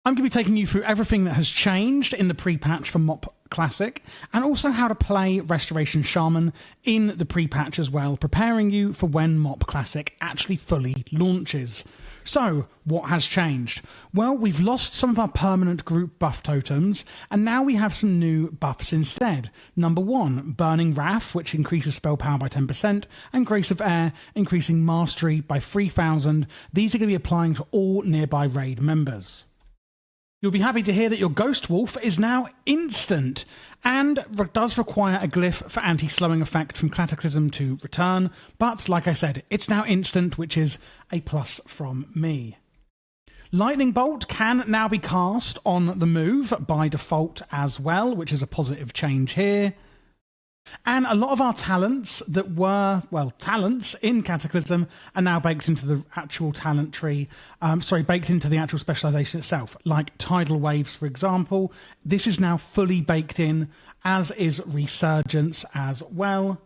I'm going to be taking you through everything that has changed in the pre-patch for MoP Classic, and also how to play Restoration Shaman in the pre-patch as well, preparing you for when MoP Classic actually fully launches. So, what has changed? Well, we've lost some of our permanent group buff totems, and now we have some new buffs instead. Number 1, Burning Wrath, which increases spell power by 10%, and Grace of Air, increasing mastery by 3,000. These are going to be applying to all nearby raid members. You'll be happy to hear that your Ghost Wolf is now instant and does require a glyph for anti-slowing effect from Cataclysm to return, but like I said, it's now instant, which is a plus from me. Lightning Bolt can now be cast on the move by default as well, which is a positive change here. And a lot of our talents that were, well, talents in Cataclysm are now baked into the actual talent tree, baked into the actual specialization itself, like Tidal Waves, for example. This is now fully baked in, as is Resurgence as well,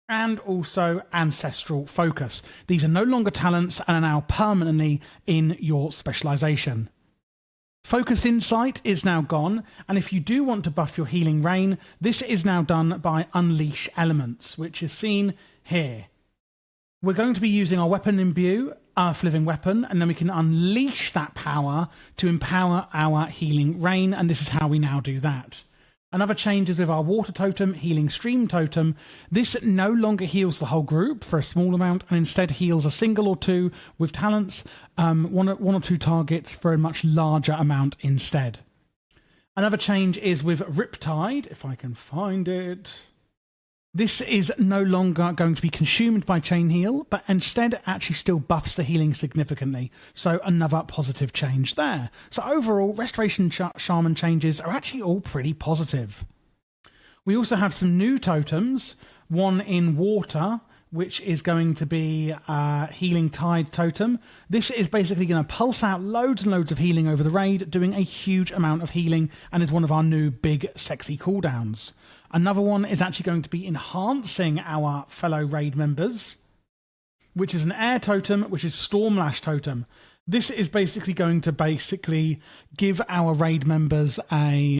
and also Ancestral Focus. These are no longer talents and are now permanently in your specialization. Focused Insight is now gone, and if you do want to buff your Healing Rain, this is now done by Unleash Elements, which is seen here. We're going to be using our Weapon Imbue, Earth Living Weapon, and then we can unleash that power to empower our Healing Rain, and this is how we now do that. Another change is with our Water Totem, Healing Stream Totem. This no longer heals the whole group for a small amount, and instead heals a single or two with talents, one or two targets for a much larger amount instead. Another change is with Riptide, if I can find it. This is no longer going to be consumed by Chain Heal, but instead actually still buffs the healing significantly. So another positive change there. So overall, Restoration Shaman changes are actually all pretty positive. We also have some new totems, one in water, which is going to be Healing Tide Totem. This is basically going to pulse out loads and loads of healing over the raid, doing a huge amount of healing, and is one of our new big sexy cooldowns. Another one is actually going to be enhancing our fellow raid members, which is an air totem, which is Stormlash Totem. This is basically going to give our raid members a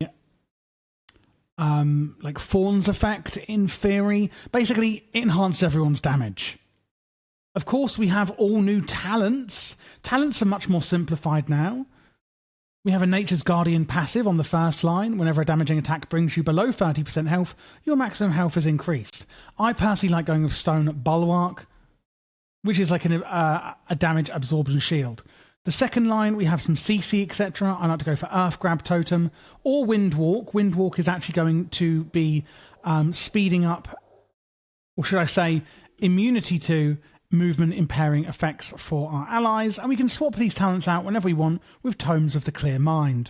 like Fawn's effect in theory. Basically, it enhances everyone's damage. Of course, we have all new talents. Talents are much more simplified now. We have a Nature's Guardian passive on the first line. Whenever a damaging attack brings you below 30% health, your maximum health is increased. I personally like going with Stone Bulwark, which is like a damage absorption shield. The second line, we have some CC, etc. I like to go for Earth Grab Totem or Windwalk. Windwalk is actually going to be speeding up, or should I say, immunity to movement impairing effects for our allies, and we can swap these talents out whenever we want with Tomes of the Clear Mind.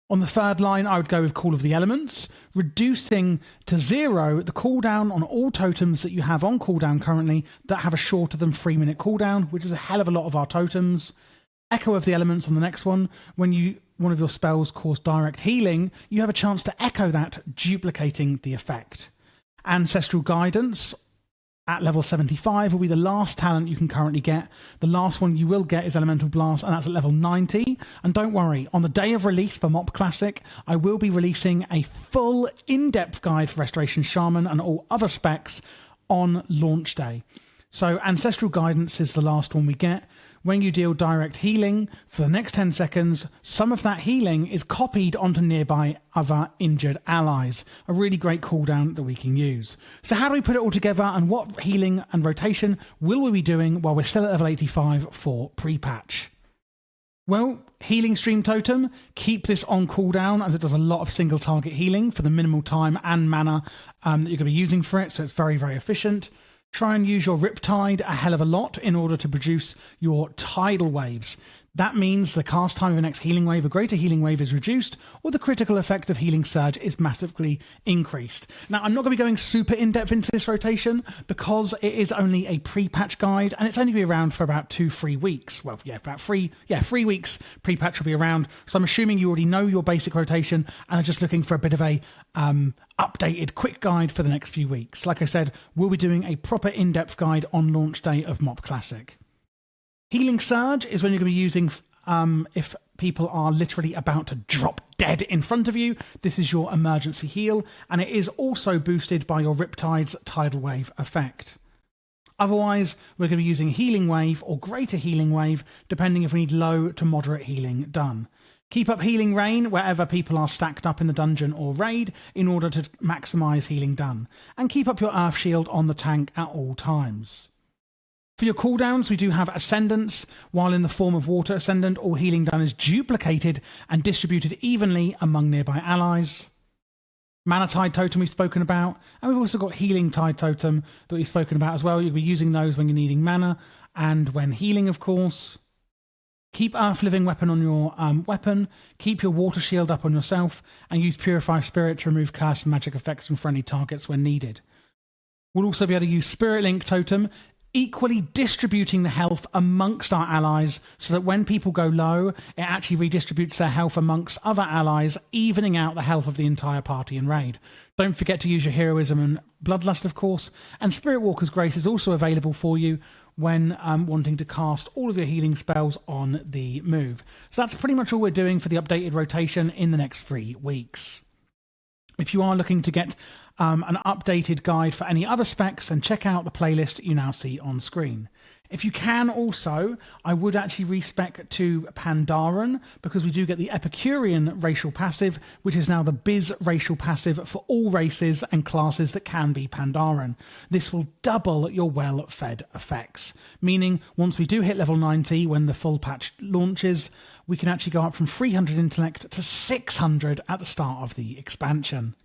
On the third line, I would go with Call of the Elements, reducing to 0 the cooldown on all totems that you have on cooldown currently that have a shorter than 3-minute cooldown, which is a hell of a lot of our totems. Echo of the Elements on the next one. When one of your spells cause direct healing, you have a chance to echo that, duplicating the effect. Ancestral Guidance at level 75 will be the last talent you can currently get. The last one you will get is Elemental Blast, and that's at level 90. And don't worry, on the day of release for MoP Classic, I will be releasing a full in-depth guide for Restoration Shaman and all other specs on launch day. So Ancestral Guidance is the last one we get. When you deal direct healing for the next 10 seconds, some of that healing is copied onto nearby other injured allies. A really great cooldown that we can use. So how do we put it all together, and what healing and rotation will we be doing while we're still at level 85 for pre-patch? Well, Healing Stream Totem, keep this on cooldown as it does a lot of single target healing for the minimal time and mana that you're going to be using for it, so it's very, very efficient. Try and use your Riptide a hell of a lot in order to produce your Tidal Waves. That means the cast time of the next healing wave, a greater healing wave, is reduced, or the critical effect of Healing Surge is massively increased. Now, I'm not going to be going super in-depth into this rotation because it is only a pre-patch guide, and it's only be around for about 2-3 weeks. Well, yeah, about 3 weeks pre-patch will be around. So I'm assuming you already know your basic rotation and are just looking for a bit of a updated quick guide for the next few weeks. Like I said, we'll be doing a proper in-depth guide on launch day of MoP Classic. Healing Surge is when you're going to be using if people are literally about to drop dead in front of you, this is your emergency heal, and it is also boosted by your Riptide's Tidal Wave effect. Otherwise, we're going to be using Healing Wave or Greater Healing Wave, depending if we need low to moderate healing done. Keep up Healing Rain wherever people are stacked up in the dungeon or raid in order to maximise healing done. And keep up your Earth Shield on the tank at all times. For your cooldowns, we do have Ascendance. While in the form of Water Ascendant, all healing done is duplicated and distributed evenly among nearby allies. Mana Tide Totem we've spoken about, and we've also got Healing Tide Totem that we've spoken about as well. You'll be using those when you're needing mana and when healing, of course. Keep Earth Living Weapon on your weapon, keep your Water Shield up on yourself, and use Purify Spirit to remove curse and magic effects from friendly targets when needed. We'll also be able to use Spirit Link Totem, equally distributing the health amongst our allies so that when people go low, it actually redistributes their health amongst other allies, evening out the health of the entire party in raid. Don't forget to use your Heroism and Bloodlust, of course, and Spirit Walker's Grace is also available for you when wanting to cast all of your healing spells on the move. So that's pretty much all we're doing for the updated rotation in the next 3 weeks. If you are looking to get an updated guide for any other specs, then check out the playlist you now see on screen. If you can also, I would actually respec to Pandaren, because we do get the Epicurean racial passive, which is now the Biz racial passive for all races and classes that can be Pandaren. This will double your well-fed effects, meaning once we do hit level 90, when the full patch launches, we can actually go up from 300 intellect to 600 at the start of the expansion.